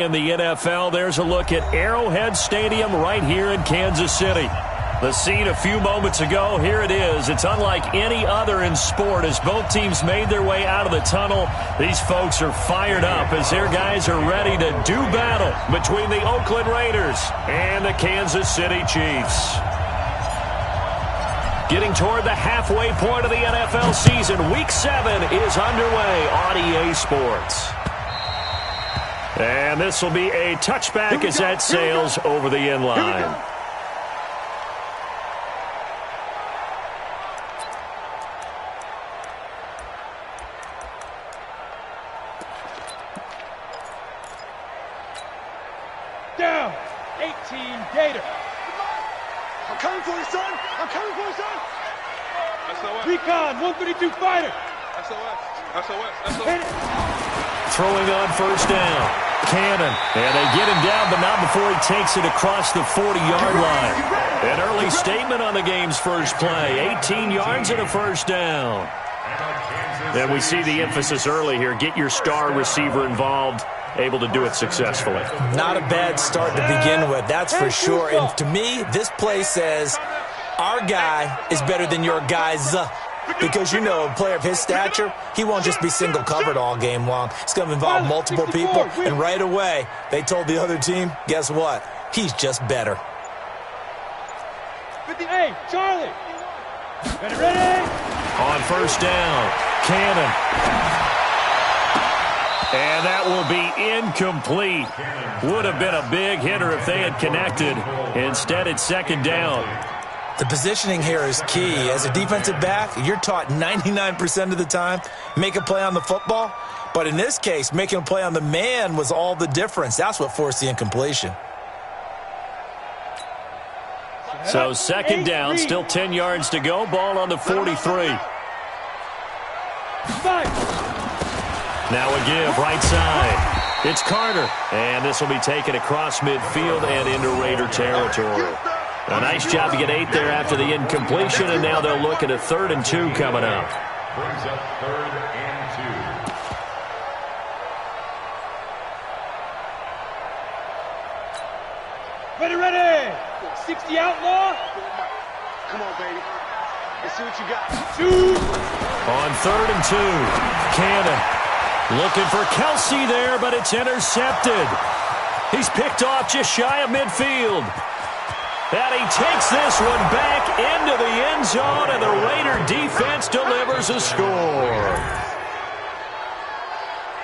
In the NFL, there's a look at Arrowhead Stadium right here in Kansas City. The scene a few moments ago, here it is. It's unlike any other in sport as both teams made their way out of the tunnel. These folks are fired up as their guys are ready to do battle between the Oakland Raiders and the Kansas City Chiefs. Getting toward the halfway point of the NFL season, Week 7 is underway on EA Sports. And this will be a touchback as that sails over the end line. Down, 18 Gator. I'm coming for you, son. I'm coming for you, son. SOS. Recon, 132 fighter. SOS. Throwing on first down. Cannon. And they get him down, but not before he takes it across the 40-yard line. An early statement on the game's first play. 18 yards and a first down. And we see the emphasis early here. Get your star receiver involved. Able to do it successfully. Not a bad start to begin with, that's for sure. And to me, this play says our guy is better than your guys. Because, you know, a player of his stature, he won't just be single covered all game long. It's going to involve multiple people. And right away, they told the other team, guess what? He's just better. 58, Charlie. Ready? On first down, Cannon. And that will be incomplete. Would have been a big hitter if they had connected. Instead, it's second down. The positioning here is key. As a defensive back, you're taught 99% of the time, make a play on the football. But in this case, making a play on the man was all the difference. That's what forced the incompletion. So second down, still 10 yards to go. Ball on the 43. Now a give, right side. It's Carter. And this will be taken across midfield and into Raider territory. A nice job to get 8 there after the incompletion, and now they'll look at a 3rd and 2 coming up. Brings up 3rd and 2. Ready. 60 outlaw. Come on, baby. Let's see what you got. 2. On 3rd and 2, Cannon looking for Kelsey there, but it's intercepted. He's picked off just shy of midfield. And he takes this one back into the end zone, and the Raider defense delivers a score.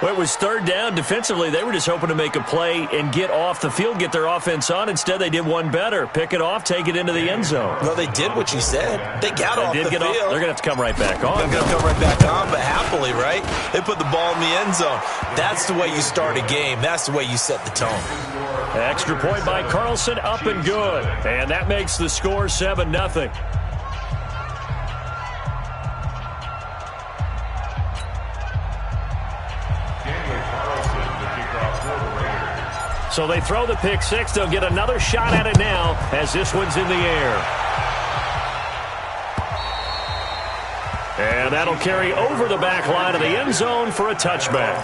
Well, it was 3rd down. Defensively, they were just hoping to make a play and get off the field, get their offense on. Instead, they did one better. Pick it off, take it into the end zone. Well, they did what you said. They got off the field. They're going to have to come right back on. They're going to come right back on, but happily, right? They put the ball in the end zone. That's the way you start a game. That's the way you set the tone. Extra point by Carlson, up and good. And that makes the score 7-0. So they throw the pick six. They'll get another shot at it now as this one's in the air. And that'll carry over the back line of the end zone for a touchback.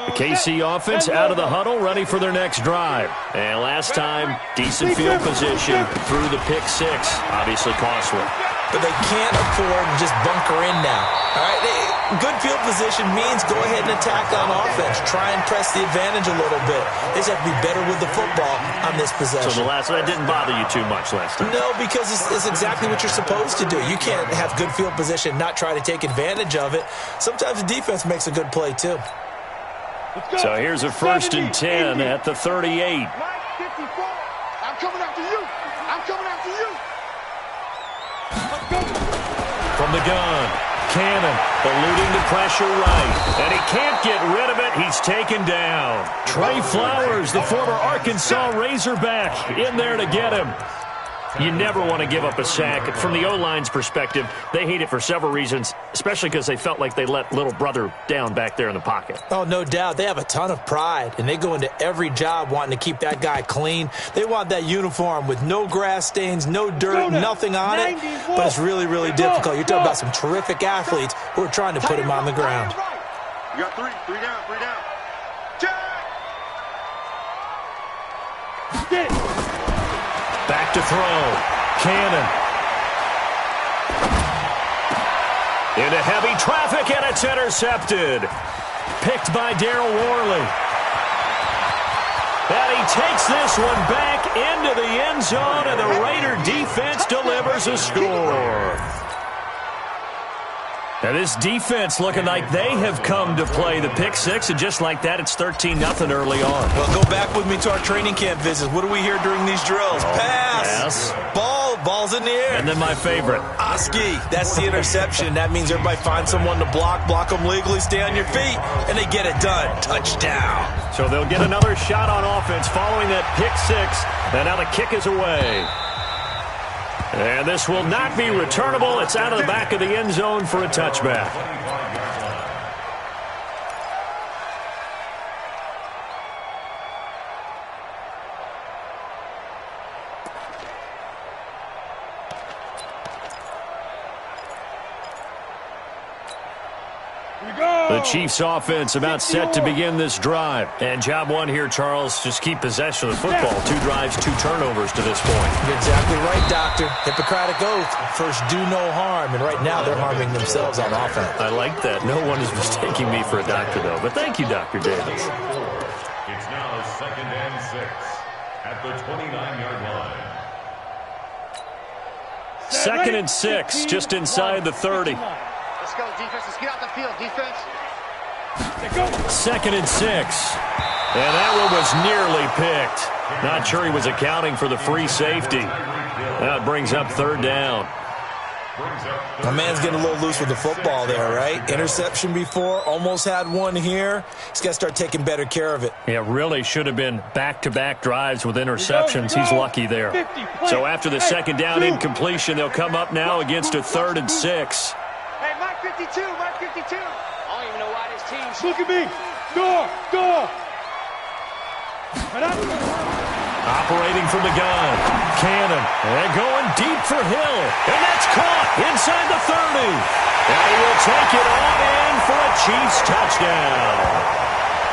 The KC offense out of the huddle, ready for their next drive. And last time, decent field position through the pick six. Obviously costly. But they can't afford to just bunker in now. All right, good field position means go ahead and attack on offense. Try and press the advantage a little bit. They just have to be better with the football on this possession. So the last one, that didn't bother you too much last time? No, because it's exactly what you're supposed to do. You can't have good field position, not try to take advantage of it. Sometimes the defense makes a good play, too. So here's a 1st and 10 at the 38. I'm coming after you. I'm coming after you. From the gun, Cannon eluding the pressure right. And he can't get rid of it. He's taken down. Trey Flowers, the former Arkansas Razorback, in there to get him. You never want to give up a sack. From the O-line's perspective, they hate it for several reasons, especially because they felt like they let little brother down back there in the pocket. Oh, no doubt. They have a ton of pride, and they go into every job wanting to keep that guy clean. They want that uniform with no grass stains, no dirt, nothing on it. But it's really, really difficult. You're talking about some terrific athletes who are trying to put him on the ground. You got three down. Check! Back to throw. Cannon. Into heavy traffic, and it's intercepted. Picked by Daryl Worley. And he takes this one back into the end zone, and the Raider defense delivers a score. Now this defense looking like they have come to play the pick six, and just like that, it's 13-0 early on. Well, go back with me to our training camp visits. What do we hear during these drills? Pass. Ball's in the air. And then my favorite. Oski. That's the interception. That means everybody finds someone to block them legally, stay on your feet, and they get it done. Touchdown. So they'll get another shot on offense following that pick six, and now the kick is away. And this will not be returnable. It's out of the back of the end zone for a touchback. The Chiefs offense about set to begin this drive. And job one here, Charles, just keep possession of the football. 2 drives, 2 turnovers to this point. You're exactly right, Doctor. Hippocratic oath. First, do no harm. And right now, they're harming themselves on offense. I like that. No one is mistaking me for a doctor, though. But thank you, Dr. Davis. It's now 2nd and 6 at the 29-yard line. 2nd and 6, just inside the 30. Let's go, defense. Let's get out the field, defense. 2nd and 6. And that one was nearly picked. Not sure he was accounting for the free safety. That brings up 3rd down. My man's getting a little loose with the football there, right? Interception before, almost had one here. He's got to start taking better care of it. Yeah, really should have been back-to-back drives with interceptions. He's lucky there. So after the 2nd down incompletion, they'll come up now against a 3rd and 6. Hey, Mike 52, Mike 52. I don't even know why this team's... Look at me. Door. Operating from the gun. Cannon. And going deep for Hill. And that's caught inside the 30. And he will take it on in for a Chiefs touchdown.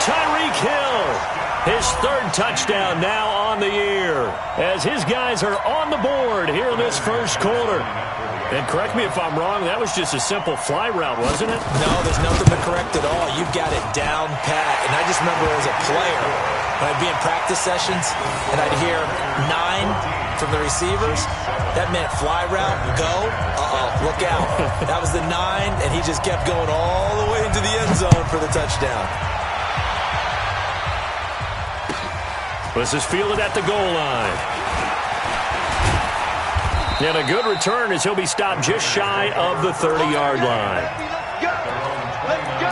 Tyreek Hill. His 3rd touchdown now on the year. As his guys are on the board here in this first quarter. And correct me if I'm wrong, that was just a simple fly route, wasn't it? No, there's nothing to correct at all. You've got it down pat. And I just remember as a player, when I'd be in practice sessions and I'd hear 9 from the receivers, that meant fly route, go, look out. That was the 9, and he just kept going all the way into the end zone for the touchdown. This is fielded at the goal line. And a good return as he'll be stopped just shy of the 30-yard line. Let's go.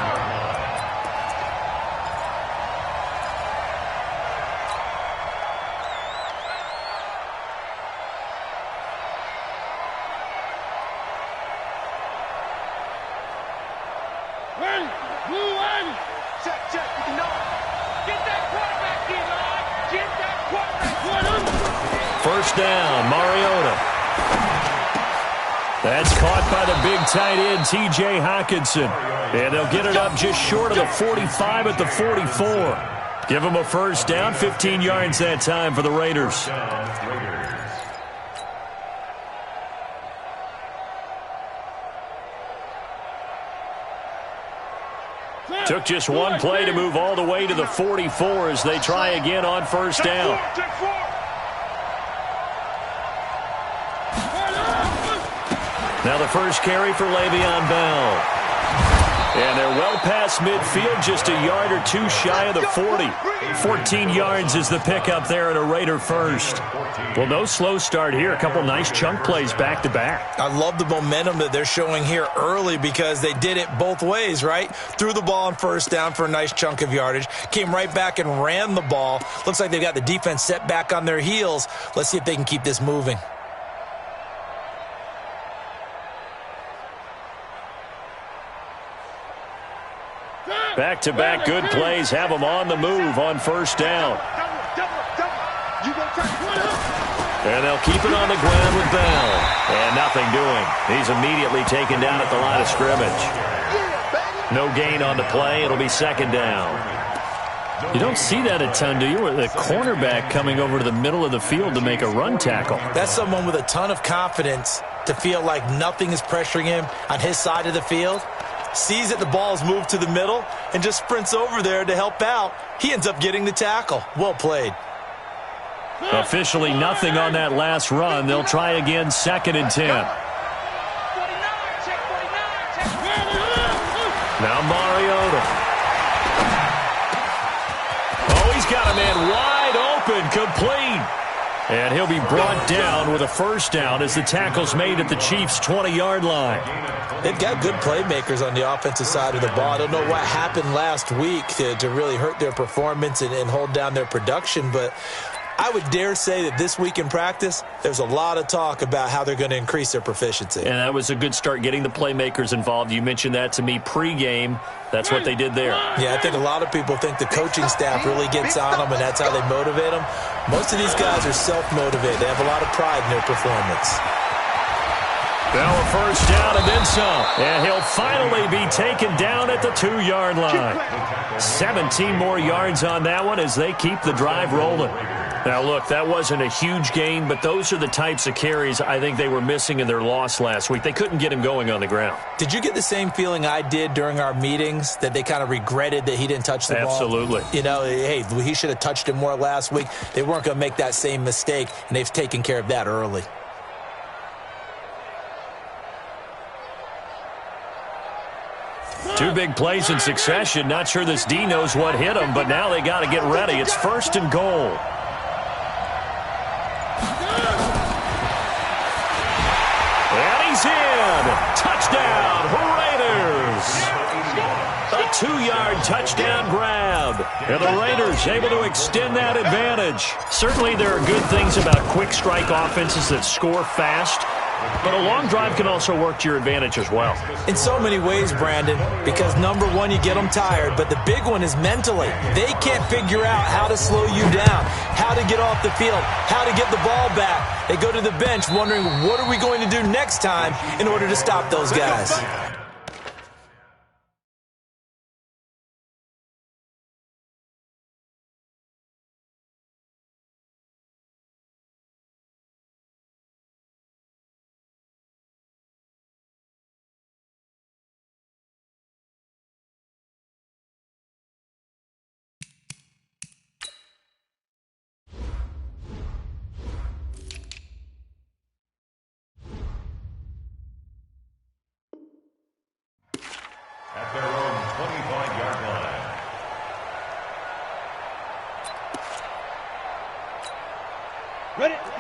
Ready? Blue ready. Check. You can know it. Get that quarterback in, Lord. Get that quarterback. 1st down, Mariota. That's caught by the big tight end, T.J. Hockenson. And they'll get it up just short of the 45 at the 44. Give them a 1st down, 15 yards that time for the Raiders. Took just one play to move all the way to the 44 as they try again on 1st down. Now the first carry for Le'Veon Bell. And they're well past midfield, just a yard or 2 shy of the 40. 14 yards is the pickup there at a Raider 1st. Well, no slow start here. A couple nice chunk plays back-to-back. I love the momentum that they're showing here early because they did it both ways, right? Threw the ball on 1st down for a nice chunk of yardage. Came right back and ran the ball. Looks like they've got the defense set back on their heels. Let's see if they can keep this moving. Back-to-back good plays have them on the move on first down. And they'll keep it on the ground with Bell. And nothing doing. He's immediately taken down at the line of scrimmage. No gain on the play. It'll be second down. You don't see that a ton, do you? With a cornerback coming over to the middle of the field to make a run tackle. That's someone with a ton of confidence to feel like nothing is pressuring him on his side of the field. Sees that the ball's moved to the middle and just sprints over there to help out. He ends up getting the tackle. Well played. Officially nothing on that last run. They'll try again, second and 10. Now Mariota. Oh, he's got a man wide open, complete. And he'll be brought down with a first down as the tackle's made at the Chiefs' 20-yard line. They've got good playmakers on the offensive side of the ball. I don't know what happened last week to really hurt their performance and hold down their production, but I would dare say that this week in practice, there's a lot of talk about how they're going to increase their proficiency. And that was a good start, getting the playmakers involved. You mentioned that to me pregame. That's what they did there. Yeah, I think a lot of people think the coaching staff really gets on them, and that's how they motivate them. Most of these guys are self-motivated. They have a lot of pride in their performance. Now a first down and then some. And he'll finally be taken down at the 2-yard line. 17 more yards on that one as they keep the drive rolling. Now, look, that wasn't a huge gain, but those are the types of carries I think they were missing in their loss last week. They couldn't get him going on the ground. Did you get the same feeling I did during our meetings, that they kind of regretted that he didn't touch the ball? Absolutely. You know, hey, he should have touched it more last week. They weren't going to make that same mistake, and they've taken care of that early. Two big plays in succession. Not sure this D knows what hit him, but now they got to get ready. It's first and goal. And he's in. Touchdown, Raiders. A 2-yard touchdown grab. And the Raiders able to extend that advantage. Certainly there are good things about quick strike offenses that score fast. But a long drive can also work to your advantage as well. In so many ways, Brandon, because number one, you get them tired, but the big one is mentally. They can't figure out how to slow you down, how to get off the field, how to get the ball back. They go to the bench wondering, what are we going to do next time in order to stop those guys? At their own 25-yard line.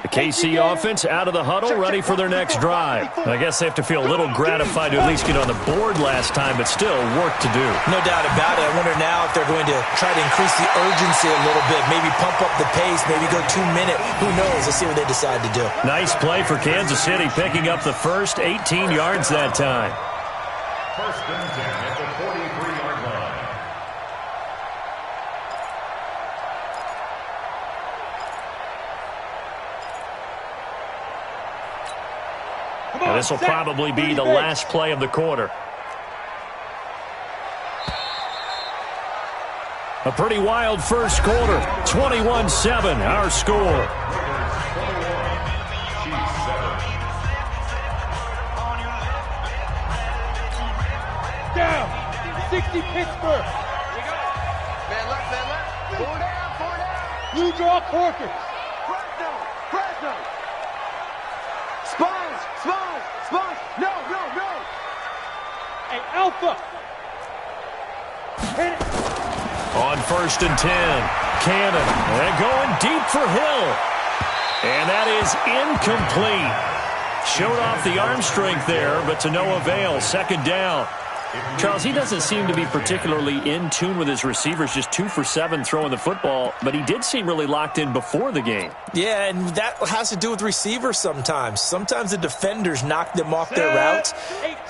The KC offense out of the huddle, ready for their next drive. I guess they have to feel a little gratified to at least get on the board last time, but still work to do. No doubt about it. I wonder now if they're going to try to increase the urgency a little bit, maybe pump up the pace, maybe go 2 minute. Who knows? Let's see what they decide to do. Nice play for Kansas City, picking up the first 18 yards that time. First and 10 at the 43-yard line. And this will probably be the last play of the quarter. A pretty wild first quarter. 21-7, our score. Down. 60 Pittsburgh. Man left. 4 down. Blue draw Corkers. Fresno. Spines. No. Hey, Alpha. Hit it. On first and 10, Cannon. And going deep for Hill. And that is incomplete. Showed off the arm strength there, but to no avail. Second down. Charles, he doesn't seem to be particularly in tune with his receivers, just 2 for 7 throwing the football, but he did seem really locked in before the game. Yeah, and that has to do with receivers sometimes. Sometimes the defenders knock them off their routes,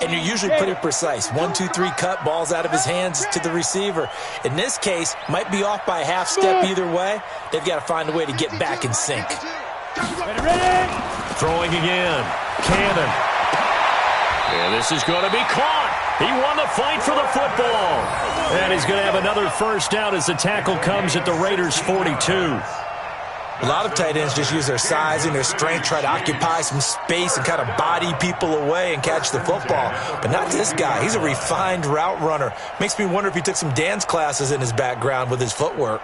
and you're usually pretty precise. 1, 2, 3 cut, balls out of his hands to the receiver. In this case, might be off by a half step either way. They've got to find a way to get back in sync. Ready? Throwing again. Cannon. And this is going to be caught. He won the fight for the football. And he's going to have another first down as the tackle comes at the Raiders' 42. A lot of tight ends just use their size and their strength, try to occupy some space and kind of body people away and catch the football. But not this guy. He's a refined route runner. Makes me wonder if he took some dance classes in his background with his footwork.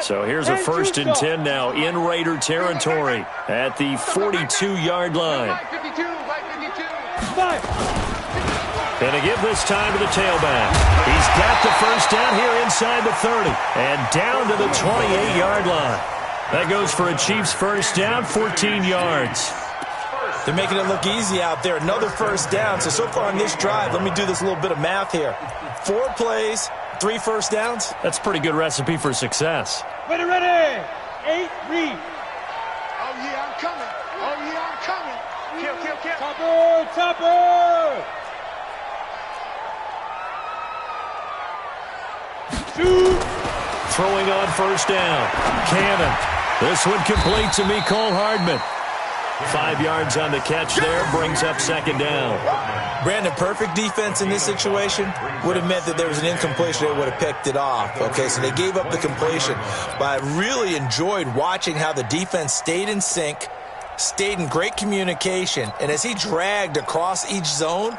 So here's a 1st and 10 now in Raider territory at the 42-yard line. Going to give this time to the tailback. He's got the first down here inside the 30 and down to the 28-yard line. That goes for a Chiefs first down, 14 yards. They're making it look easy out there. Another first down. So far on this drive, let me do this little bit of math here. 4 plays, 3 first downs. That's a pretty good recipe for success. Ready, 8 read. Oh, yeah, I'm coming. Oh, yeah, I'm coming. Kill. Topper. Shoot. Throwing on first down. Cannon. This one complete to Mecole Hardman. 5 yards on the catch there, brings up second down. Brandon, perfect defense in this situation would have meant that there was an incompletion. They would have picked it off. Okay, so they gave up the completion. But I really enjoyed watching how the defense stayed in sync, stayed in great communication, and as he dragged across each zone,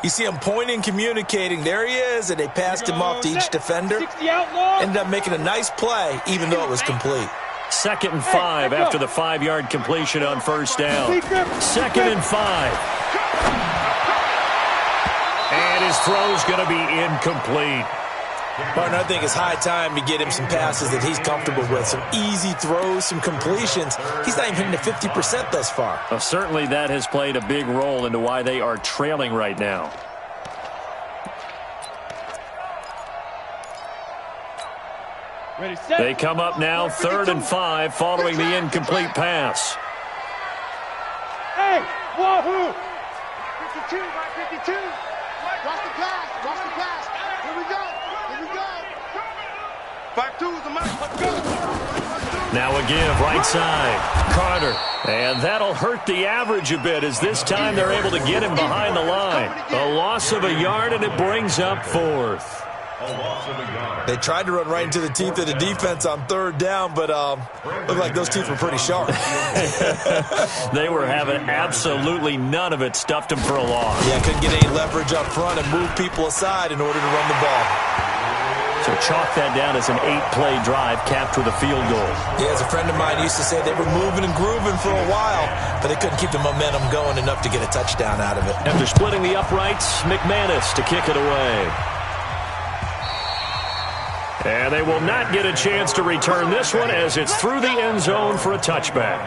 you see him pointing, communicating. There he is, and they passed him off to each defender. Ended up making a nice play, even though it was complete. 2nd and 5 after the 5-yard completion on first down. 2nd and 5. And his throw's going to be incomplete. Partner, I think it's high time to get him some passes that he's comfortable with. Some easy throws, some completions. He's not even hitting the 50% thus far. Well, certainly that has played a big role into why they are trailing right now. Ready, set. They come up now 3rd and 5 following the incomplete pass. Hey, wahoo! 52, right 52. Watch the pass. Here we go. 5-2 is the match. Let's go. Now a give, right side. Carter. And that'll hurt the average a bit as this time they're able to get him behind the line. A loss of a yard, and it brings up 4th. They tried to run right into the teeth of the defense on 3rd down, but looked like those teeth were pretty sharp. They were having absolutely none of it, stuffed them for a loss. Yeah, couldn't get any leverage up front and move people aside in order to run the ball. So chalk that down as an 8-play drive capped with a field goal. Yeah, as a friend of mine used to say, they were moving and grooving for a while, but they couldn't keep the momentum going enough to get a touchdown out of it. After splitting the uprights, McManus to kick it away. And they will not get a chance to return this one as it's through the end zone for a touchback.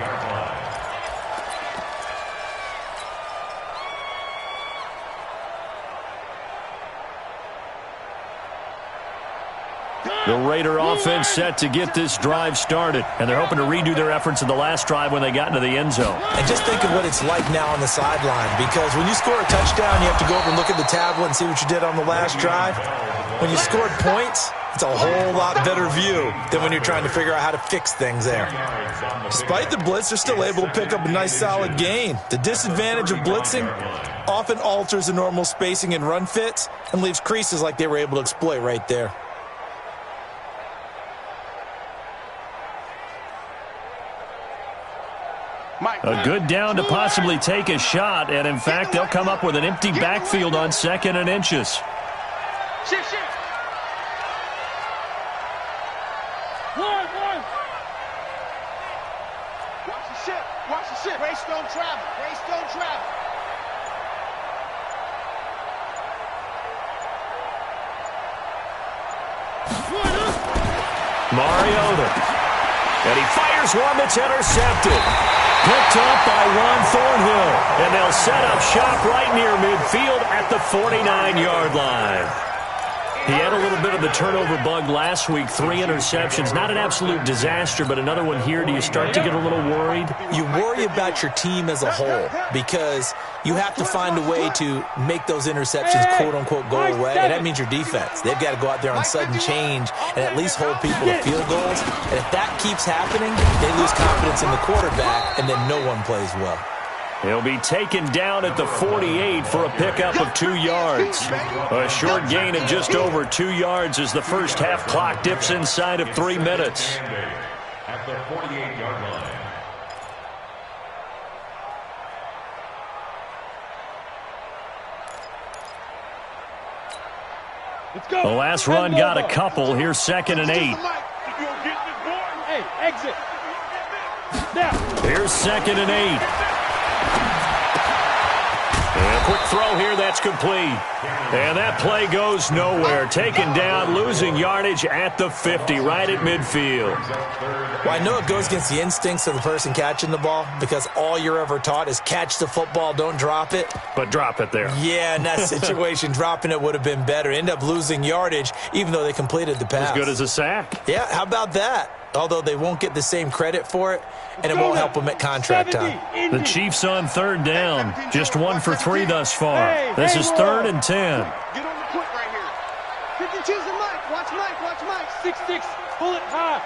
The Raider offense set to get this drive started, and they're hoping to redo their efforts in the last drive when they got into the end zone. And just think of what it's like now on the sideline, because when you score a touchdown, you have to go over and look at the tablet and see what you did on the last drive. When you scored points, it's a whole lot better view than when you're trying to figure out how to fix things there. Despite the blitz, they're still able to pick up a nice solid gain. The disadvantage of blitzing often alters the normal spacing and run fits and leaves creases like they were able to exploit right there. A good down to possibly take a shot, and in fact, they'll come up with an empty backfield on 2nd and inches. Shit. One. Watch the shit. Race don't travel. Mariota. And he fires one that's intercepted. Picked up by Juan Thornhill. And they'll set up shop right near midfield at the 49-yard line. He had a little bit of the turnover bug last week, 3 interceptions. Not an absolute disaster, but another one here. Do you start to get a little worried? You worry about your team as a whole because you have to find a way to make those interceptions, quote-unquote, go away, and that means your defense. They've got to go out there on sudden change and at least hold people to field goals. And if that keeps happening, they lose confidence in the quarterback, and then no one plays well. He'll be taken down at the 48 for a pickup of 2 yards. A short gain of just over 2 yards as the first half clock dips inside of 3 minutes. At the 48-yard line. Let's go. The last run got a couple. Here's 2nd and 8. Hey, exit. Now. Here's 2nd and 8. And a quick throw here, that's complete. And that play goes nowhere. Taken down, losing yardage at the 50, right at midfield. Well, I know it goes against the instincts of the person catching the ball because all you're ever taught is catch the football, don't drop it. But drop it there. Yeah, in that situation, dropping it would have been better. End up losing yardage, even though they completed the pass. As good as a sack. Yeah, how about that? Although they won't get the same credit for it, and it won't help them at contract time. The Chiefs on 3rd down. Just 1 for 3 thus far. This is 3rd and 10. Get on the quick right here. 52's the Mike. Watch Mike. Watch Mike. 6-6. Pull it high.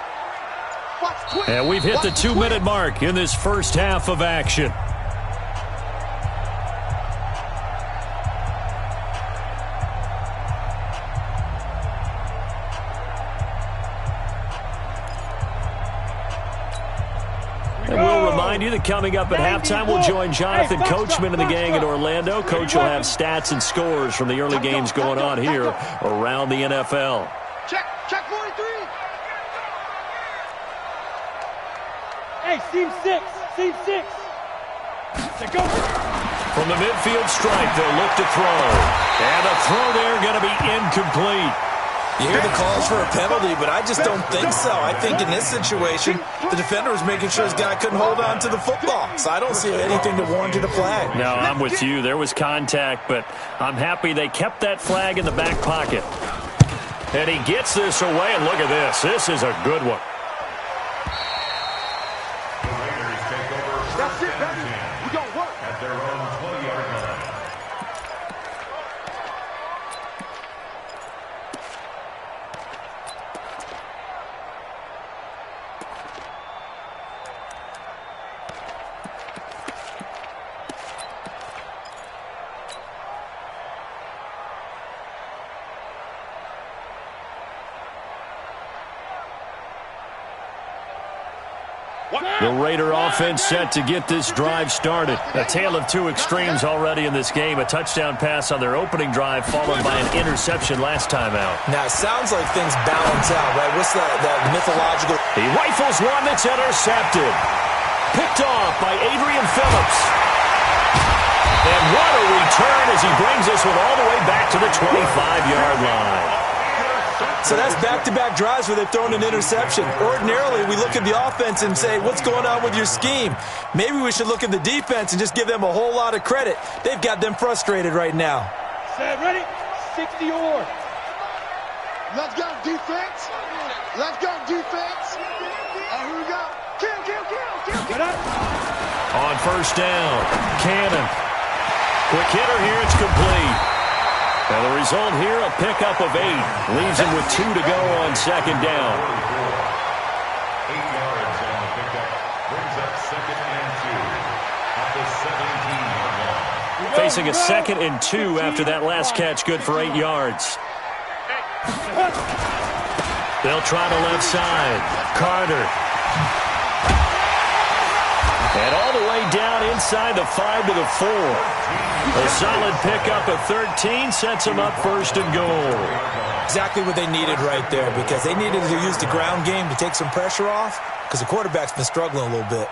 Watch quick. And we've hit the 2-minute mark in this first half of action. And we'll remind you that coming up at halftime, we'll join Jonathan Coachman and the gang in Orlando. Coach will have stats and scores from the early games going on here around the NFL. Check 43. Hey, seam 6. Seam 6. Let's go. From the midfield stripe, they'll look to throw. And the throw there going to be incomplete. You hear the calls for a penalty, but I just don't think so. I think in this situation, the defender was making sure his guy couldn't hold on to the football. So I don't see anything to warrant a flag. No, I'm with you. There was contact, but I'm happy they kept that flag in the back pocket. And he gets this away, and look at this. This is a good one. The Raiders take over That's it, baby. We gonna work. at their own 20-yard line. The Raider offense set to get this drive started. A tale of 2 extremes already in this game. A touchdown pass on their opening drive, followed by an interception last time out. Now, it sounds like things balance out, right? What's that mythological? He rifles one that's intercepted. Picked off by Adrian Phillips. And what a return as he brings this one all the way back to the 25-yard line. So that's back-to-back drives where they've thrown an interception. Ordinarily, we look at the offense and say, what's going on with your scheme? Maybe we should look at the defense and just give them a whole lot of credit. They've got them frustrated right now. Set, ready? 60 or. Let's go, defense. Let's go, defense. Here we go. Get up. On 1st down, Cannon. Quick hitter here, it's complete. And the result here, a pickup of 8. Leaves him with 2 to go on 2nd down. 8 yards on the pickup. Brings up 2nd and 2 at the 17-yard line. Facing a 2nd and 2 after that last catch, good for 8 yards. They'll try the left side. Carter. And all the way down inside the 5 to the 4. A solid pickup of 13 sets them up 1st and goal. Exactly what they needed right there because they needed to use the ground game to take some pressure off because the quarterback's been struggling a little bit.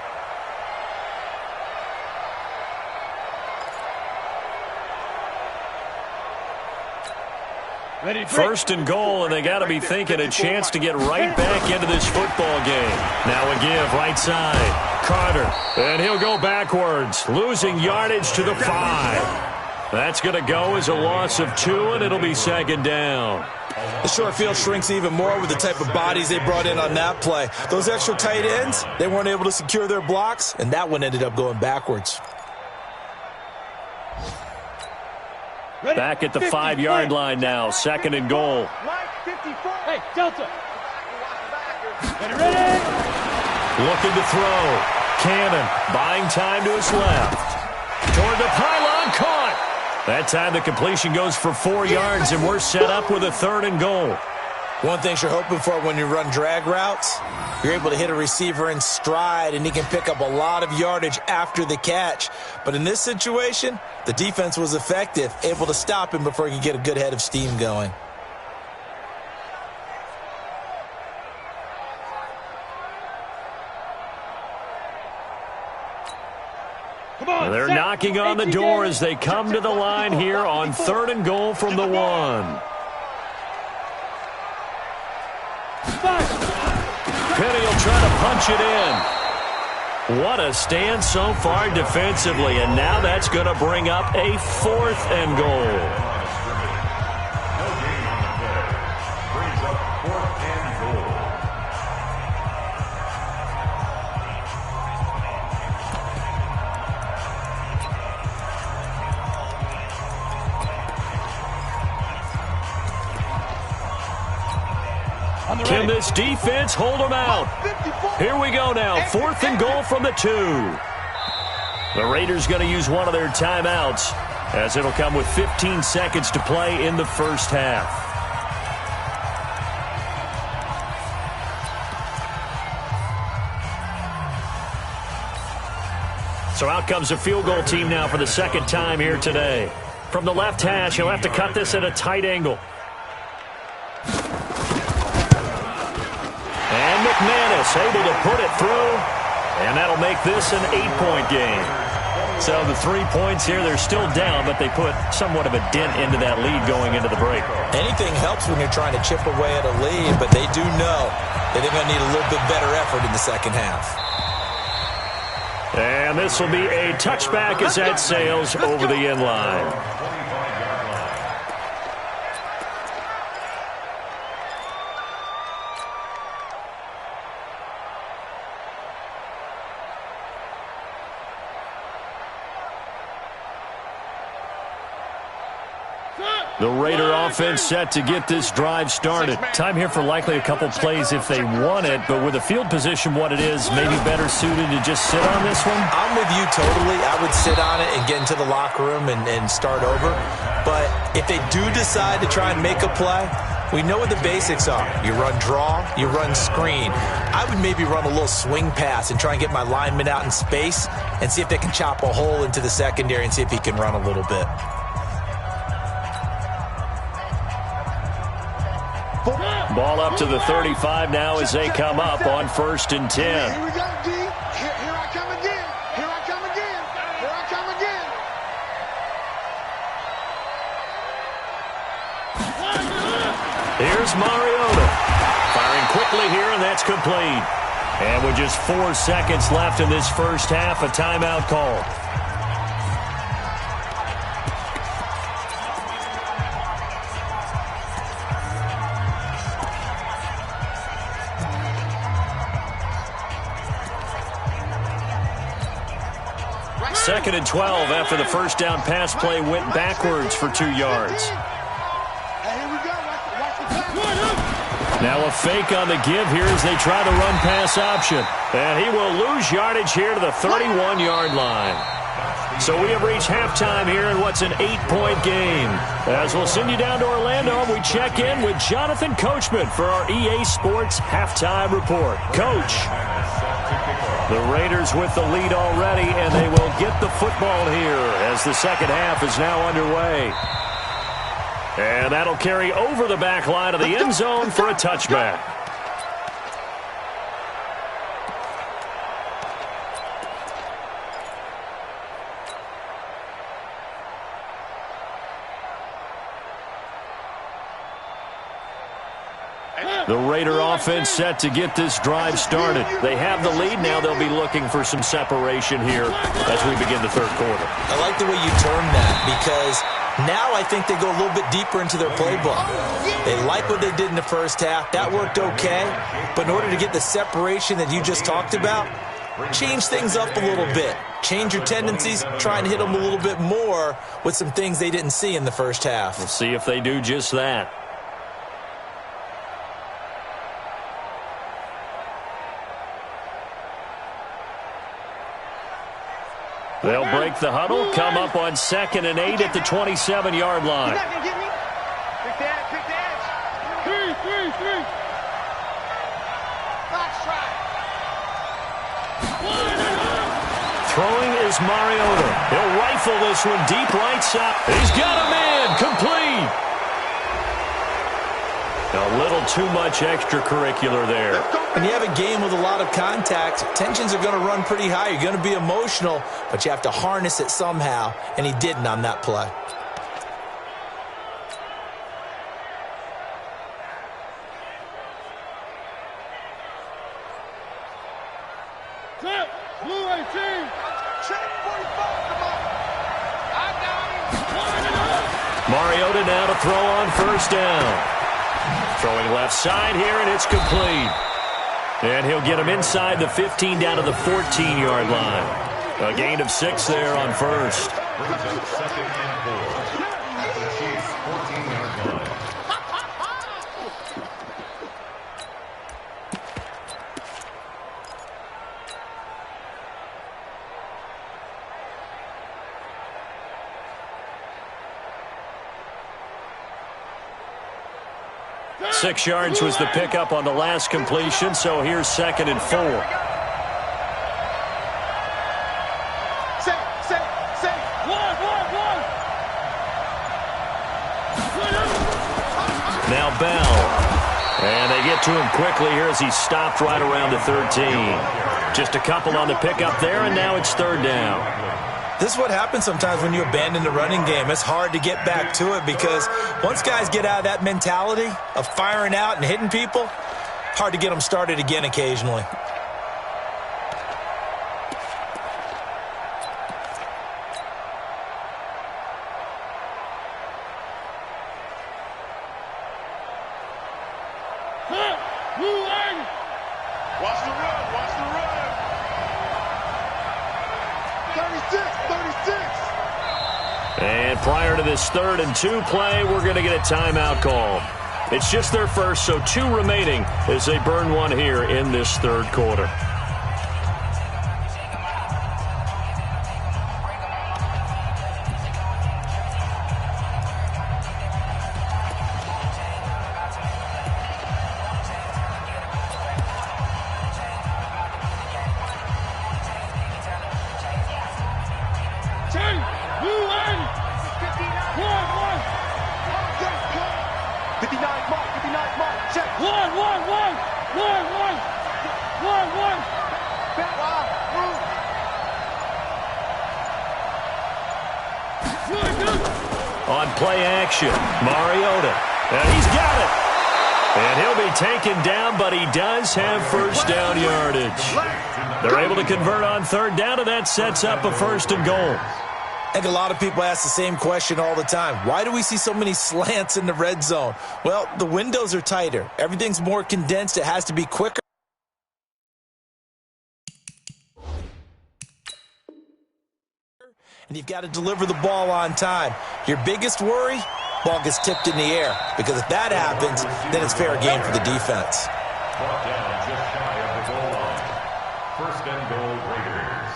Ready, 1st and goal, and they got to be thinking a chance to get right back into this football game. Now a give, right side. Carter, and he'll go backwards, losing yardage to the 5. That's going to go as a loss of 2, and it'll be second down. The short field shrinks even more with the type of bodies they brought in on that play. Those extra tight ends, they weren't able to secure their blocks, and that one ended up going backwards. Back at the 5-yard line now, second and goal. Hey, Delta. Ready? Looking to throw. Cannon buying time to his left. Toward the pylon, caught. That time the completion goes for 4 yards, and we're set up with a 3rd and goal. One thing you're hoping for when you run drag routes, you're able to hit a receiver in stride, and he can pick up a lot of yardage after the catch. But in this situation, the defense was effective, able to stop him before he could get a good head of steam going. They're knocking on the door as they come to the line here on 3rd and goal from the 1. Penny will try to punch it in. What a stand so far defensively, and now that's going to bring up a 4th and goal. Can this defense hold them out? Here we go now, 4th and goal from the 2. The Raiders going to use one of their timeouts, as it'll come with 15 seconds to play in the first half. So out comes a field goal team now for the 2nd time here today. From the left hash, he'll have to cut this at a tight angle. And McManus able to put it through, and that'll make this an 8-point game. So the 3 points here, they're still down, but they put somewhat of a dent into that lead going into the break. Anything helps when you're trying to chip away at a lead, but they do know that they're going to need a little bit better effort in the second half. And this will be a touchback as that sails over the end line. The Raider offense set to get this drive started. Time here for likely a couple plays if they want it, but with the field position what it is, maybe better suited to just sit on this one? I'm with you totally. I would sit on it and get into the locker room and start over. But if they do decide to try and make a play, we know what the basics are. You run draw, you run screen. I would maybe run a little swing pass and try and get my lineman out in space and see if they can chop a hole into the secondary and see if he can run a little bit. Ball up to the 35 now as they come up on 1st and 10. Here we go, D. Here I come again. Here I come again. Here I come again. Here's Mariota. Firing quickly here, and that's complete. And with just 4 seconds left in this first half, a timeout call. Second and 12 after the first down pass play went backwards for 2 yards. Now a fake on the give here as they try the run pass option. And he will lose yardage here to the 31-yard line. So we have reached halftime here in what's an 8-point game. As we'll send you down to Orlando, we check in with Jonathan Coachman for our EA Sports Halftime Report. Coach. The Raiders with the lead already, and they will get the football here as the second half is now underway. And that'll carry over the back line of the end zone for a touchback. The Raider offense set to get this drive started. They have the lead. Now they'll be looking for some separation here as we begin the third quarter. I like the way you term that because now I think they go a little bit deeper into their playbook. They like what they did in the first half. That worked okay. But in order to get the separation that you just talked about, change things up a little bit. Change your tendencies. Try and hit them a little bit more with some things they didn't see in the first half. We'll see if they do just that. They'll break the huddle, come up on 2nd and 8 at the 27-yard line. You're not going to get me? Pick the edge. Three. Nice try. Throwing is Mariota. He'll rifle this one deep right side. He's got a man. Complete. A little too much extracurricular there. When you have a game with a lot of contact, tensions are going to run pretty high. You're going to be emotional, but you have to harness it somehow, and he didn't on that play. Blue 18. Check 45. Come on. I got him. Mariota now to throw on first down. Throwing left side here, and it's complete. And he'll get him inside the 15 down to the 14-yard line. A gain of 6 there on first. Brings up 2nd and 4 at the Chiefs' 14-yard line. Six yards was the pickup on the last completion, so here's 2nd and 4. Safe. One. Now Bell. And they get to him quickly here as he stopped right around the 13. Just a couple on the pickup there, and now it's 3rd down. This is what happens sometimes when you abandon the running game. It's hard to get back to it because once guys get out of that mentality of firing out and hitting people, hard to get them started again occasionally. Watch the run. 36. And prior to this 3rd and 2 play, we're going to get a timeout call. It's just their first, so 2 remaining as they burn one here in this 3rd quarter. On play action, Mariota. And he's got it. And he'll be taken down, but he does have first down yardage. They're able to convert on 3rd down, and that sets up a 1st and goal. I think a lot of people ask the same question all the time. Why do we see so many slants in the red zone? Well, the windows are tighter. Everything's more condensed. It has to be quicker. And you've got to deliver the ball on time. Your biggest worry, ball gets tipped in the air. Because if that happens, then it's fair game for the defense. Brought down just shy of the goal line. 1st and goal, Raiders.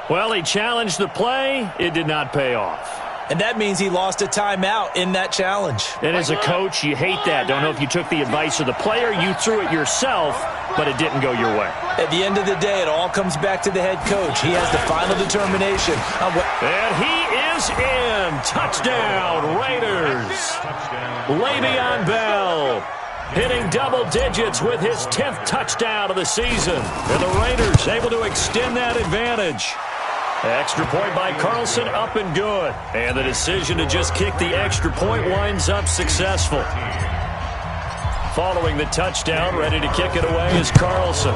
Well, he challenged the play. It did not pay off. And that means he lost a timeout in that challenge. And as a coach, you hate that. Don't know if you took the advice of the player. You threw it yourself, but it didn't go your way. At the end of the day, it all comes back to the head coach. He has the final determination on what... And he is in. Touchdown, Raiders. Le'Veon Bell hitting double digits with his 10th touchdown of the season. And the Raiders able to extend that advantage. Extra point by Carlson, up and good. And the decision to just kick the extra point winds up successful. Following the touchdown, ready to kick it away is Carlson.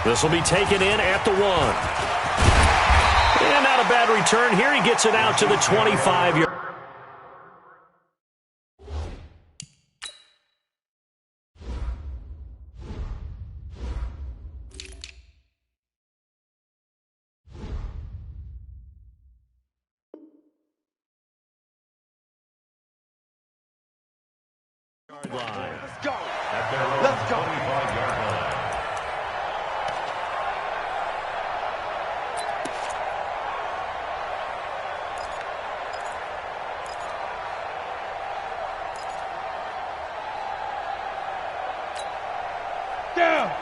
This will be taken in at the 1. And not a bad return here. He gets it out to the 25-yard. Let's go. Let's go. 25-yard line.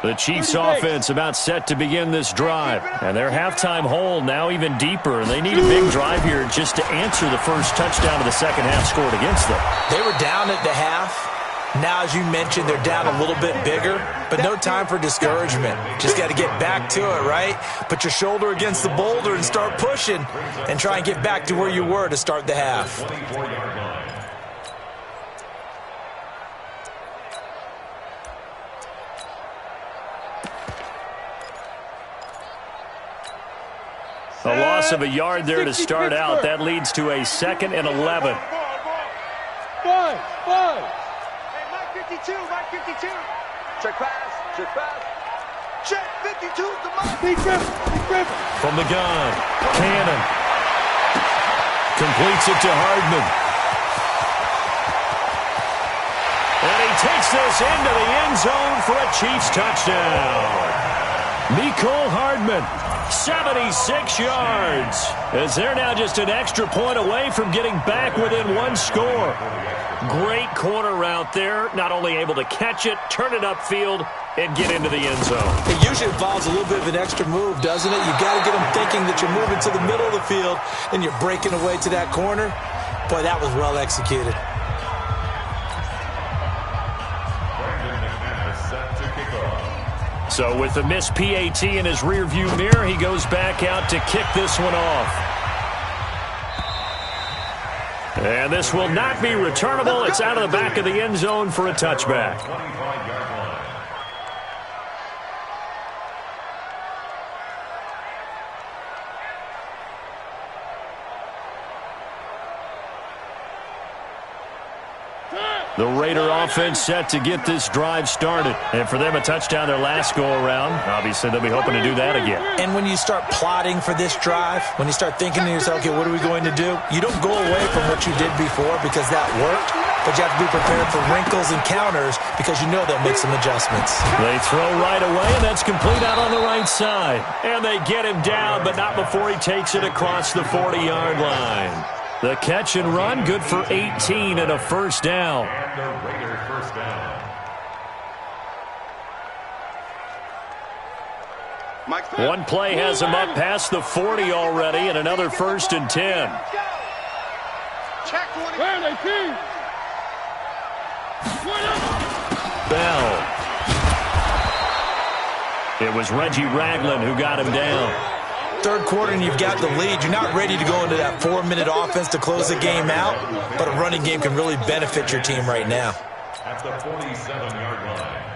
The Chiefs offense about set to begin this drive. And their halftime hole now even deeper. And they need a big drive here just to answer the first touchdown of the second half scored against them. They were down at the half. Now, as you mentioned, they're down a little bit bigger, but no time for discouragement. Just got to get back to it, right? Put your shoulder against the boulder and start pushing and try and get back to where you were to start the half. 24-yard line. A loss of a yard there to start out. That leads to a 2nd and 11. Five. Hey, Mike 52, Mike 52. Check pass, check pass. Check 52 to Mike. Big Griffin. From the gun, Cannon. Completes it to Hardman. And he takes this into the end zone for a Chiefs touchdown. Mecole Hardman, 76 yards. As they're now just an extra point away from getting back within one score. Great corner route there. Not only able to catch it, turn it upfield, and get into the end zone. It usually involves a little bit of an extra move, doesn't it? You got to get them thinking that you're moving to the middle of the field and you're breaking away to that corner. Boy, that was well executed. So with the missed PAT in his rearview mirror, he goes back out to kick this one off. And this will not be returnable. It's out of the back of the end zone for a touchback. 25-yard line. The Raider offense set to get this drive started. And for them, a touchdown their last go-around. Obviously, they'll be hoping to do that again. And when you start plotting for this drive, when you start thinking to yourself, okay, what are we going to do? You don't go away from what you did before because that worked, but you have to be prepared for wrinkles and counters because you know they'll make some adjustments. They throw right away, and that's complete out on the right side. And they get him down, but not before he takes it across the 40-yard line. The catch and run, good for 18 and a first down. And the Raider first down. One play has him up past the 40 already, and another 1st and 10. Check 20. Where are they, P? Bell. It was Reggie Ragland who got him down. Third quarter and you've got the lead. You're not ready to go into that 4-minute offense to close the game out, but a running game can really benefit your team right now. At the 47-yard line.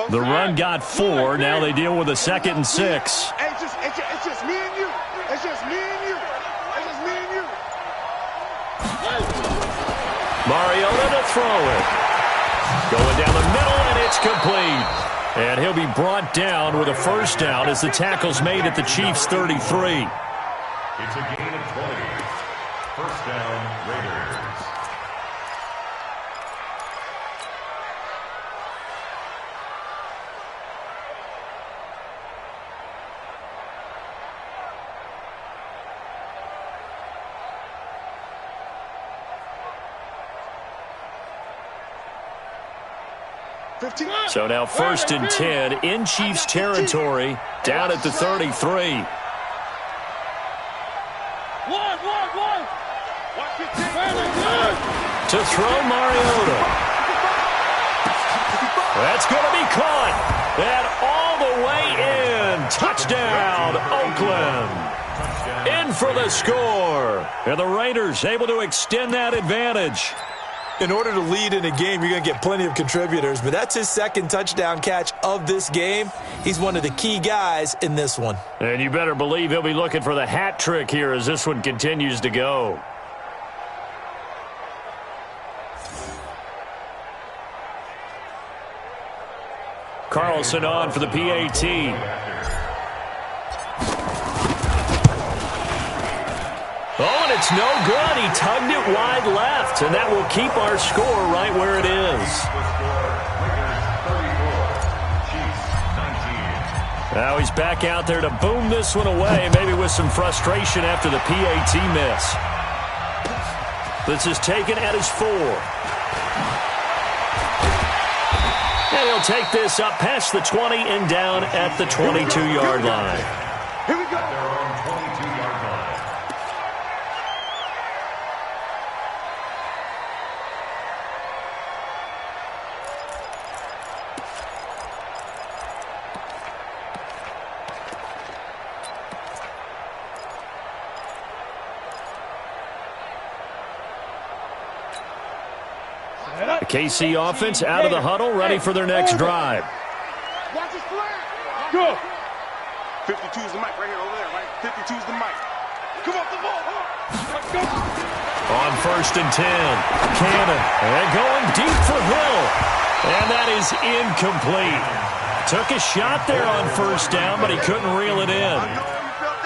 The run got 4. Now they deal with a 2nd and 6. Hey, it's just me and you. It's just me and you. It's just me and you. Mariota to throw it. Going down the middle, and it's complete. And he'll be brought down with a first down as the tackle's made at the Chiefs' 33. It's a gain of 20. First down, Raiders. So now 1st and 10 in Chiefs territory, down at the 33. To throw Mariota. That's going to be caught. And all the way in. Touchdown, Oakland. In for the score. And the Raiders able to extend that advantage. In order to lead in a game, you're going to get plenty of contributors, but that's his 2nd touchdown catch of this game. He's one of the key guys in this one. And you better believe he'll be looking for the hat trick here as this one continues to go. Carlson on for the PAT. Oh, and it's no good. He tugged it wide left, and that will keep our score right where it is. Now he's back out there to boom this one away, maybe with some frustration after the PAT miss. This is taken at his 4. And he'll take this up past the 20 and down at the 22-yard line. Here we go. At their own 22-yard line. The KC offense out of the huddle, ready for their next drive. Go. 52 is the mic right here over there, right? 52 is the mic. Come off the ball. Go. On 1st and 10, Cannon, and going deep for Hill. And that is incomplete. Took a shot there on 1st down, but he couldn't reel it in.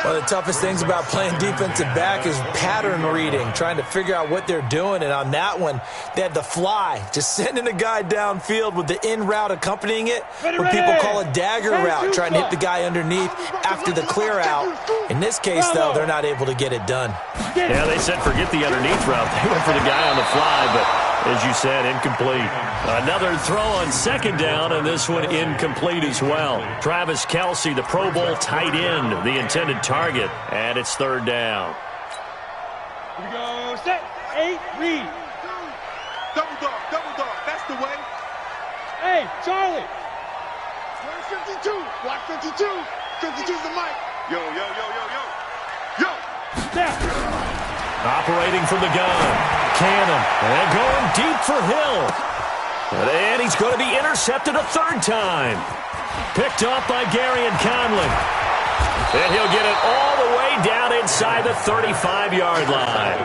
One of the toughest things about playing defensive back is pattern reading, trying to figure out what they're doing. And on that one, they had the fly, just sending a guy downfield with the in route accompanying it, what people call a dagger route, trying to hit the guy underneath after the clear out. In this case, though, they're not able to get it done. Yeah, they said forget the underneath route. They went for the guy on the fly, but as you said, incomplete. Another throw on 2nd down, and this one incomplete as well. Travis Kelce, the Pro Bowl tight end, the intended target, and it's 3rd down. Here we go. Set. 8. Read. Double dog. That's the way. Hey, Charlie. 52. Block 52. 52's the mic. Yo. Snap. Operating from the gun. Cannon. And going deep for Hill. And he's going to be intercepted a 3rd time. Picked off by Garyon Conley. And he'll get it all the way down inside the 35-yard line.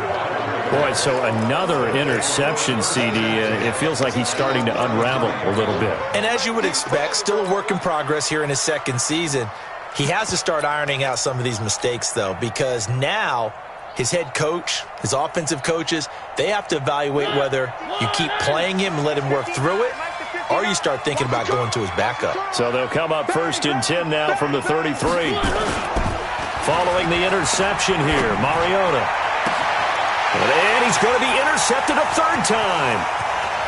Boy, so another interception, CD. It feels like he's starting to unravel a little bit. And as you would expect, still a work in progress here in his 2nd season. He has to start ironing out some of these mistakes, though, because now his head coach, his offensive coaches, they have to evaluate whether you keep playing him and let him work through it, or you start thinking about going to his backup. So they'll come up 1st and 10 now from the 33. Following the interception here, Mariota. And he's going to be intercepted a 3rd time.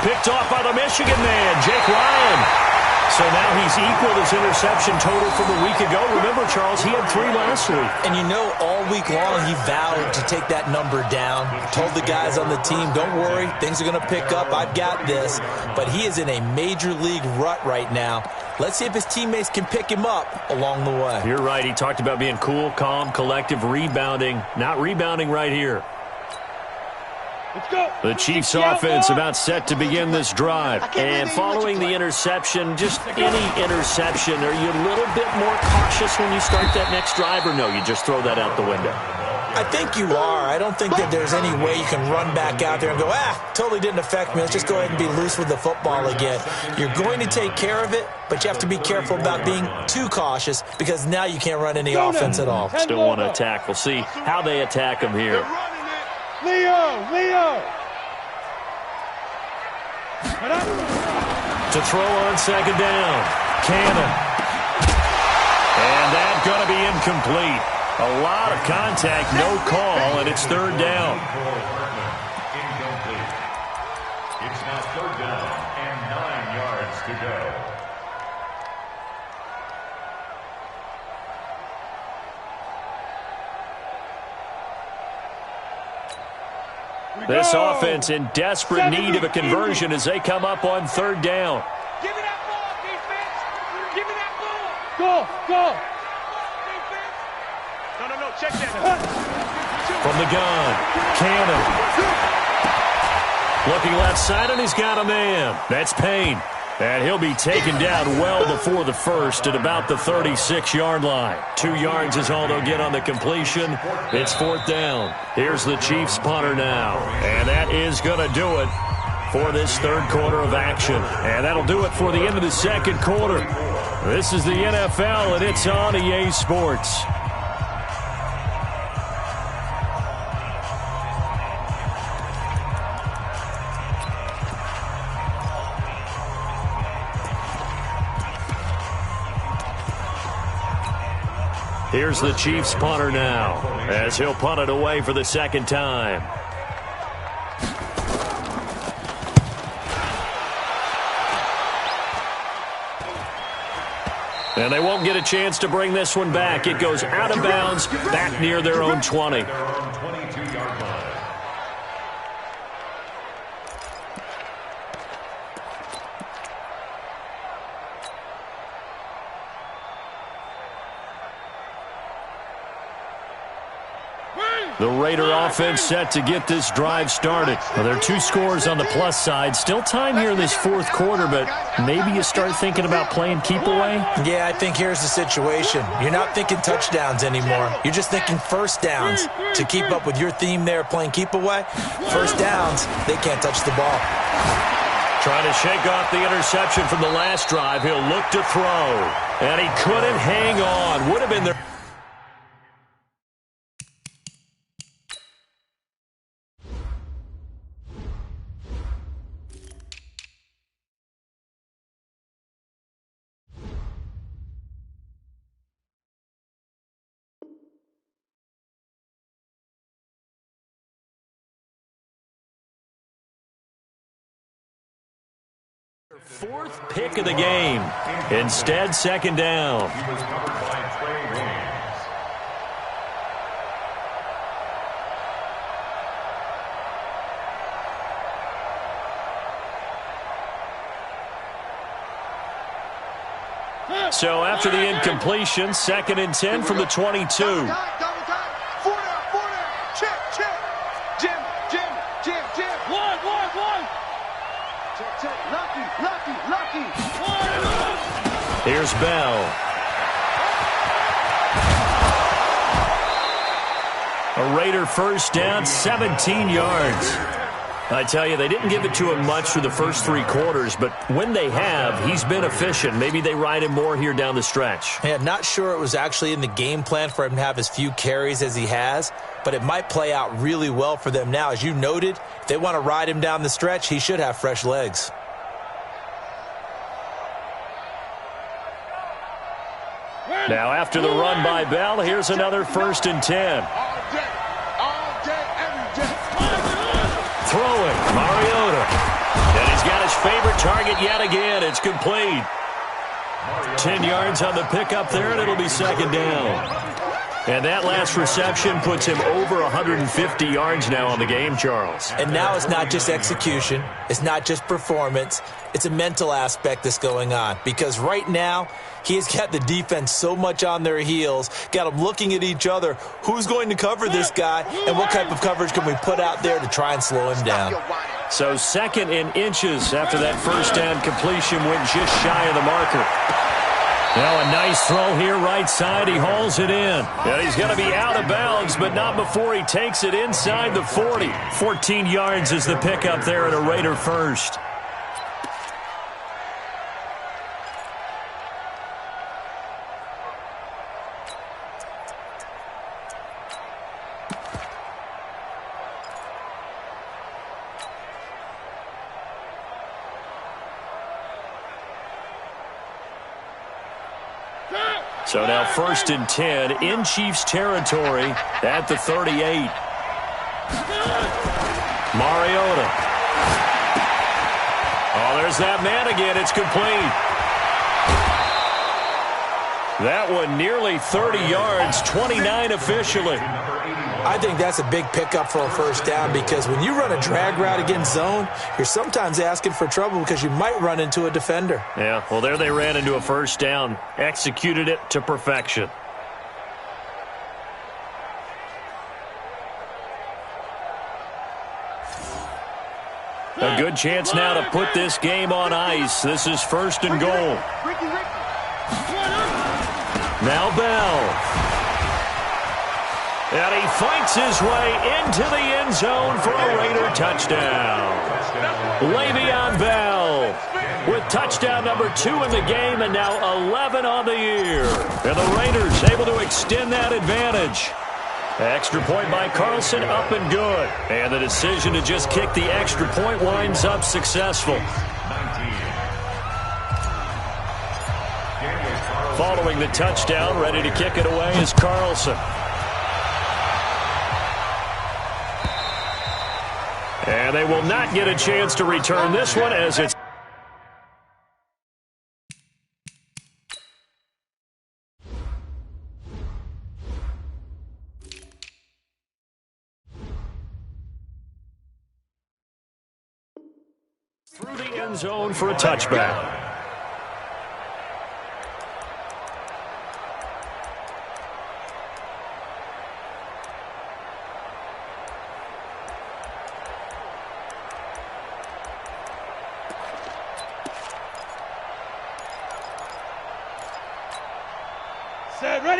Picked off by the Michigan man, Jake Ryan. So now he's equaled his interception total from a week ago. Remember, Charles, he had 3 last week. And you know, all week long he vowed to take that number down. Told the guys on the team, don't worry, things are going to pick up. I've got this. But he is in a major league rut right now. Let's see if his teammates can pick him up along the way. You're right. He talked about being cool, calm, collective, rebounding. Not rebounding right here. Let's go. The Chiefs offense about set to begin this drive. And following the interception, just any interception, are you a little bit more cautious when you start that next drive, or no, you just throw that out the window? I think you are. I don't think that there's any way you can run back out there and go, totally didn't affect me. Let's just go ahead and be loose with the football again. You're going to take care of it, but you have to be careful about being too cautious because now you can't run any offense at all. Still want to attack. We'll see how they attack him here. Leo. To throw on 2nd down. Cannon. And that's going to be incomplete. A lot of contact, no call, and it's 3rd down. Incomplete. It's now 3rd down and 9 yards yards to go. This offense in desperate need of a conversion as they come up on third down. Give me that ball, defense! Give me that ball! Go! No, check that. From the gun, Cannon. Looking left side, and he's got a man. That's Payne. And he'll be taken down well before the first at about the 36-yard line. 2 yards is all they'll get on the completion. It's fourth down. Here's the Chiefs punter now. And that is going to do it for this third quarter of action. And that'll do it for the end of the second quarter. This is the NFL, and it's on EA Sports. Here's the Chiefs punter now as he'll punt it away for the second time. And they won't get a chance to bring this one back. It goes out of bounds back near their own 20. The Raider offense set to get this drive started. Well, there are 2 scores on the plus side. Still time here in this fourth quarter, but maybe you start thinking about playing keep away? Yeah, I think here's the situation. You're not thinking touchdowns anymore. You're just thinking first downs. To keep up with your theme there, playing keep away, first downs, they can't touch the ball. Trying to shake off the interception from the last drive. He'll look to throw. And he couldn't hang on. Would have been there. Fourth pick of the game. Instead, second down. He was covered by Trey Williams. So after the incompletion, 2nd and 10 from the 22. Double time. 4 down. Check. Jim. 1. Check. Lucky. Here's Bell. A Raider first down, 17 yards. I tell you, they didn't give it to him much through the first 3 quarters, but when they have, he's been efficient. Maybe they ride him more here down the stretch. Yeah, not sure it was actually in the game plan for him to have as few carries as he has, but it might play out really well for them now. As you noted, if they want to ride him down the stretch, he should have fresh legs. Now, after the run by Bell, here's another 1st and 10. All day, every day. Throwing, Mariota. And he's got his favorite target yet again. It's complete. 10 yards on the pickup there, and it'll be second down. And that last reception puts him over 150 yards now on the game, Charles. And now it's not just execution. It's not just performance. It's a mental aspect that's going on. Because right now, he's got the defense so much on their heels, got them looking at each other. Who's going to cover this guy, and what type of coverage can we put out there to try and slow him down? So 2nd and inches after that first down completion went just shy of the marker. Now a nice throw here right side. He hauls it in. And he's going to be out of bounds, but not before he takes it inside the 40. 14 yards is the pickup there at a Raider first. So now 1st and 10 in Chiefs territory at the 38. Mariota. Oh, there's that man again. It's complete. That one nearly 30 yards, 29 officially. I think that's a big pickup for a first down because when you run a drag route against zone, you're sometimes asking for trouble because you might run into a defender. Yeah, well, there they ran into a first down. Executed it to perfection. A good chance now to put this game on ice. This is first and goal. Now Bell. And he fights his way into the end zone for a Raider touchdown. Le'Veon Bell with touchdown number 2 in the game and now 11 on the year. And the Raiders able to extend that advantage. Extra point by Carlson, up and good. And the decision to just kick the extra point winds up successful. Following the touchdown, ready to kick it away is Carlson. And they will not get a chance to return this one as it's through the end zone for a touchback.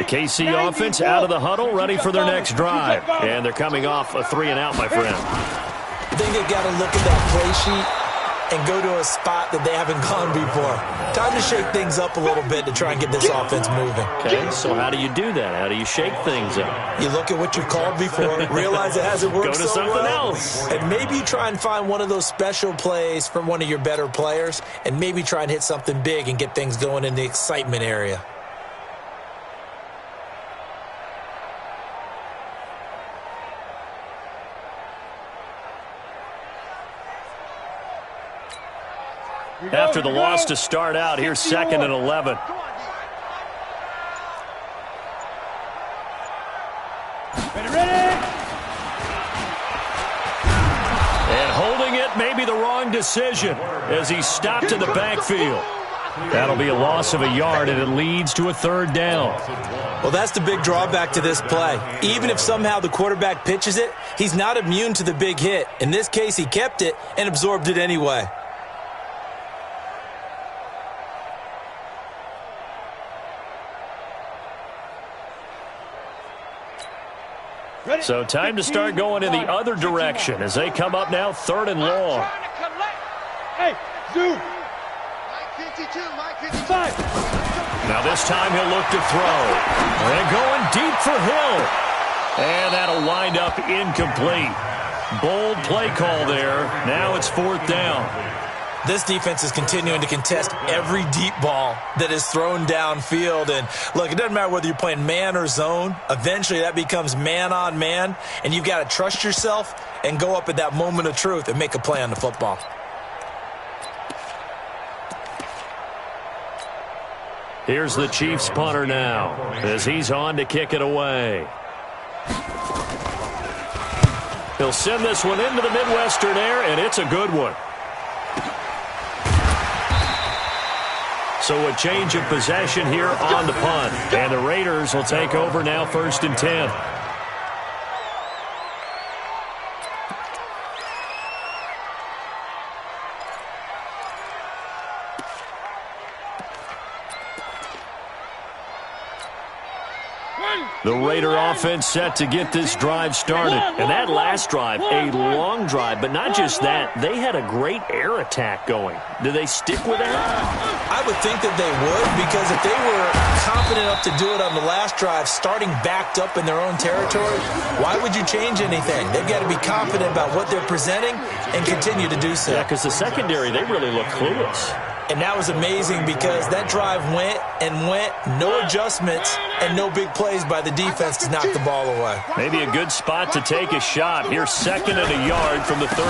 KC offense out of the huddle, ready for their next drive. And they're coming off a 3-and-out, my friend. I think they've got to look at that play sheet and go to a spot that they haven't gone before. Time to shake things up a little bit to try and get this offense moving. Okay, so how do you do that? How do you shake things up? You look at what you've called before, realize it hasn't worked so well. Go to something else. And maybe you try and find one of those special plays from one of your better players, and maybe try and hit something big and get things going in the excitement area. After the loss to start out, here's 2nd and 11. And holding it may be the wrong decision as he stopped in the backfield. That'll be a loss of a yard, and it leads to a 3rd down. Well, that's the big drawback to this play. Even if somehow the quarterback pitches it, he's not immune to the big hit. In this case, he kept it and absorbed it anyway. So time to start going in the other direction as they come up now 3rd and long. Hey, Zoo. Mike 52, Mike 55. Now this time he'll look to throw. And going deep for Hill. And that'll wind up incomplete. Bold play call there. Now it's 4th down. This defense is continuing to contest every deep ball that is thrown downfield. And, look, it doesn't matter whether you're playing man or zone. Eventually that becomes man on man, and you've got to trust yourself and go up at that moment of truth and make a play on the football. Here's the Chiefs punter now as he's on to kick it away. He'll send this one into the Midwestern air, and it's a good one. So a change of possession here on the punt. And the Raiders will take over now 1st and 10. The Raider offense set to get this drive started. And that last drive, a long drive, but not just that. They had a great air attack going. Do they stick with that? I would think that they would, because if they were confident enough to do it on the last drive, starting backed up in their own territory, why would you change anything? They've got to be confident about what they're presenting and continue to do so. Yeah, because the secondary, they really look clueless. And that was amazing because that drive went and went, no adjustments, and no big plays by the defense to knock the ball away. Maybe a good spot to take a shot. Here's 2nd and a yard from the 34.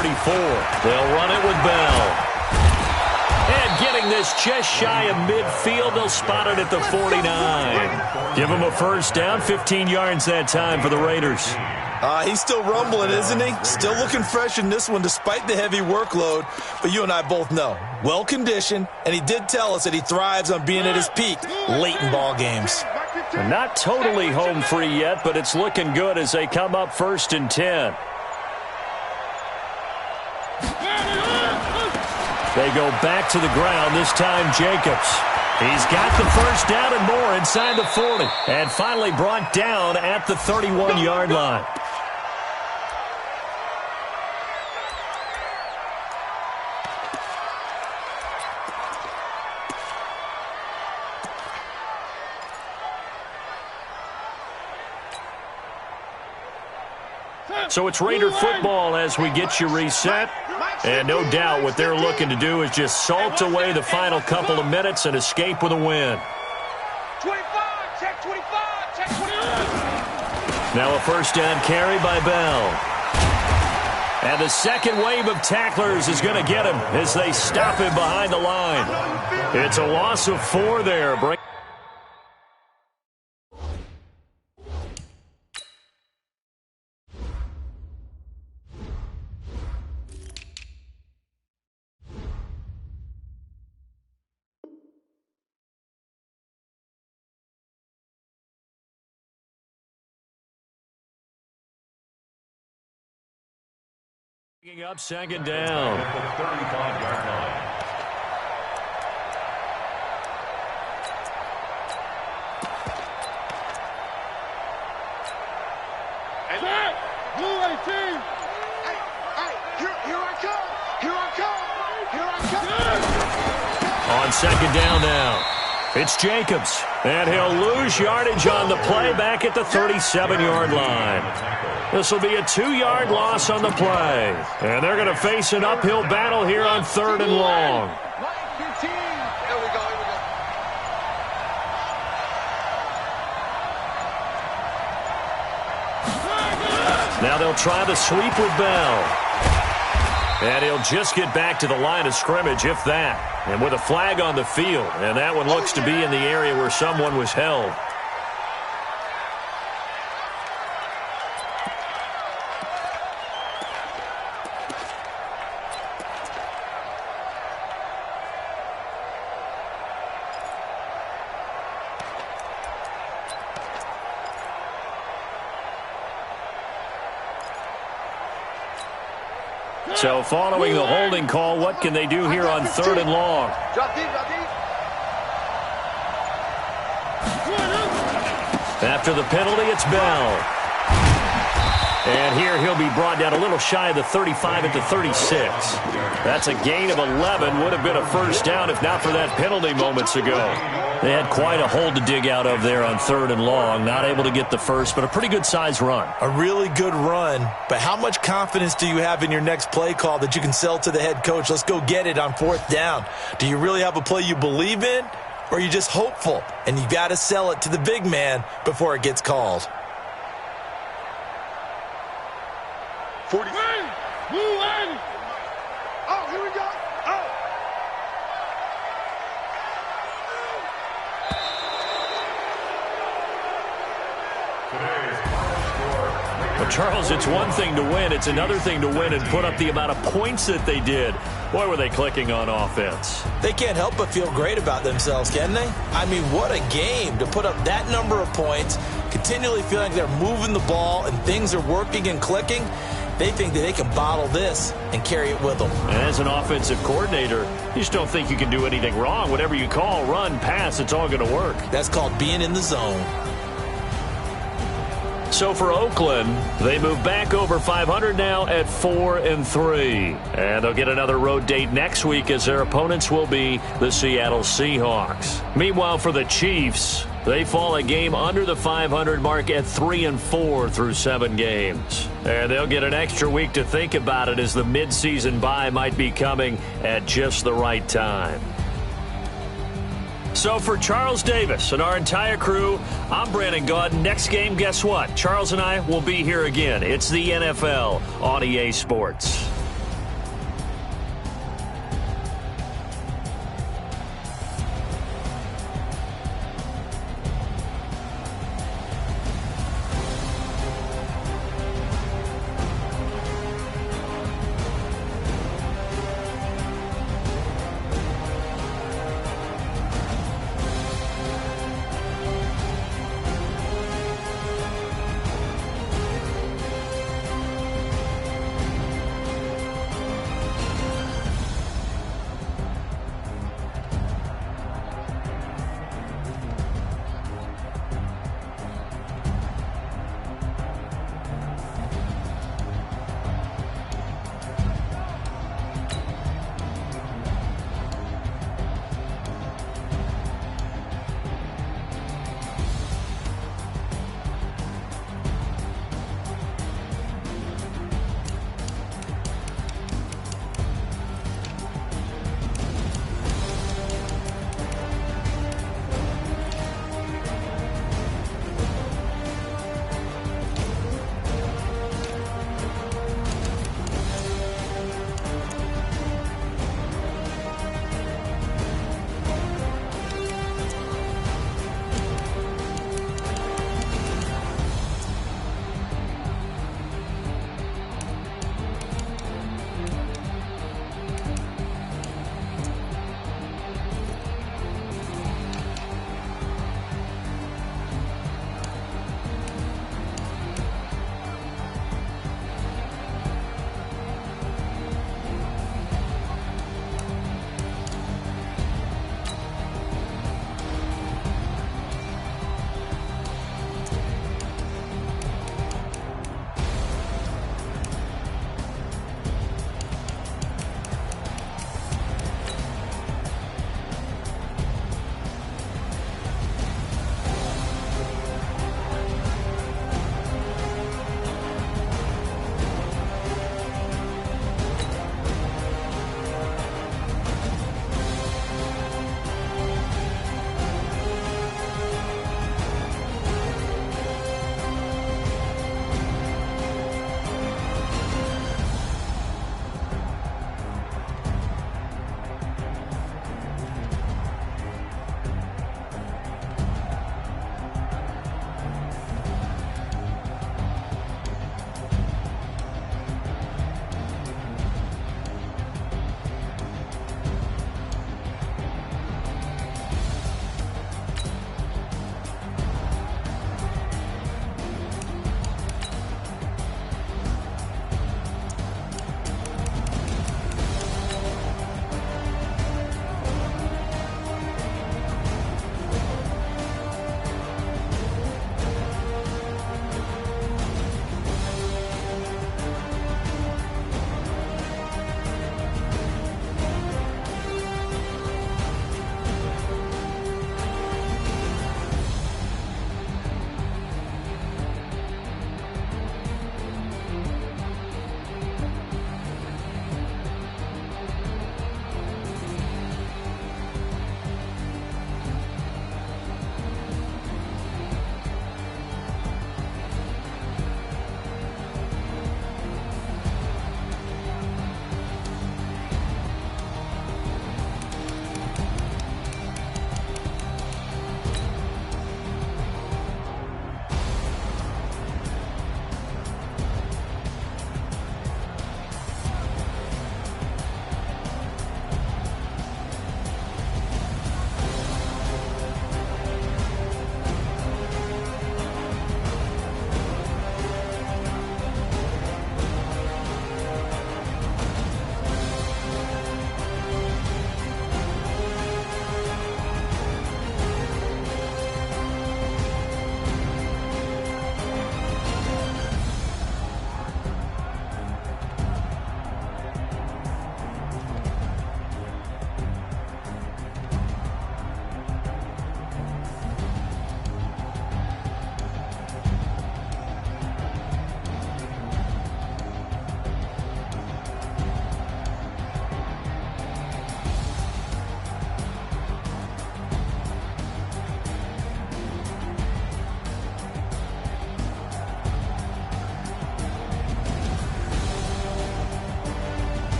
They'll run it with Bell. getting this just shy of midfield. They'll spot it at the 49. Give him a first down, 15 yards that time for the Raiders. He's still rumbling, isn't he? Still looking fresh in this one despite the heavy workload. But you and I both know, well-conditioned, and he did tell us that he thrives on being at his peak late in ball games. Not totally home free yet, but it's looking good as they come up 1st and 10. They go back to the ground, this time Jacobs. He's got the first down and more inside the 40. And finally brought down at the 31-yard line. So it's Raider football as we get you reset. And no doubt what they're looking to do is just salt away the final couple of minutes and escape with a win. 25, check 25, check 25. Now a first down carry by Bell. And the second wave of tacklers is going to get him as they stop him behind the line. It's a loss of 4 there. Picking up second down. At the 35-yard line. Set! Blue 18! Hey, here I come! Here I come! Here I come! On second down now, it's Jacobs. And he'll lose yardage on the play back at the 37-yard line. This will be a 2-yard loss on the play. And they're going to face an uphill battle here on 3rd and long. Here we go. Now they'll try the sweep with Bell. And he'll just get back to the line of scrimmage, if that. And with a flag on the field. And that one looks to be in the area where someone was held. So following the holding call, what can they do here on 3rd and long? Drop deep, drop deep. After the penalty, it's Bell. And here he'll be brought down a little shy of the 35 at the 36. That's a gain of 11. Would have been a first down if not for that penalty moments ago. They had quite a hole to dig out of there on 3rd and long. Not able to get the first, but a pretty good-sized run. A really good run, but how much confidence do you have in your next play call that you can sell to the head coach? Let's go get it on 4th down. Do you really have a play you believe in, or are you just hopeful? And you got to sell it to the big man before it gets called. 40. Blue 80. Oh, here we go. Oh. Well, Charles, it's one thing to win. It's another thing to win and put up the amount of points that they did. Boy, were they clicking on offense. They can't help but feel great about themselves, can they? I mean, what a game to put up that number of points, continually feeling like they're moving the ball and things are working and clicking. They think that they can bottle this and carry it with them. And as an offensive coordinator, you just don't think you can do anything wrong. Whatever you call, run, pass, it's all going to work. That's called being in the zone. So for Oakland, they move back over 500 now at 4-3. And they'll get another road date next week as their opponents will be the Seattle Seahawks. Meanwhile, for the Chiefs, they fall a game under the 500 mark at 3-4 through 7 games. And they'll get an extra week to think about it as the midseason bye might be coming at just the right time. So for Charles Davis and our entire crew, I'm Brandon Gaudin. Next game, guess what? Charles and I will be here again. It's the NFL on EA Sports.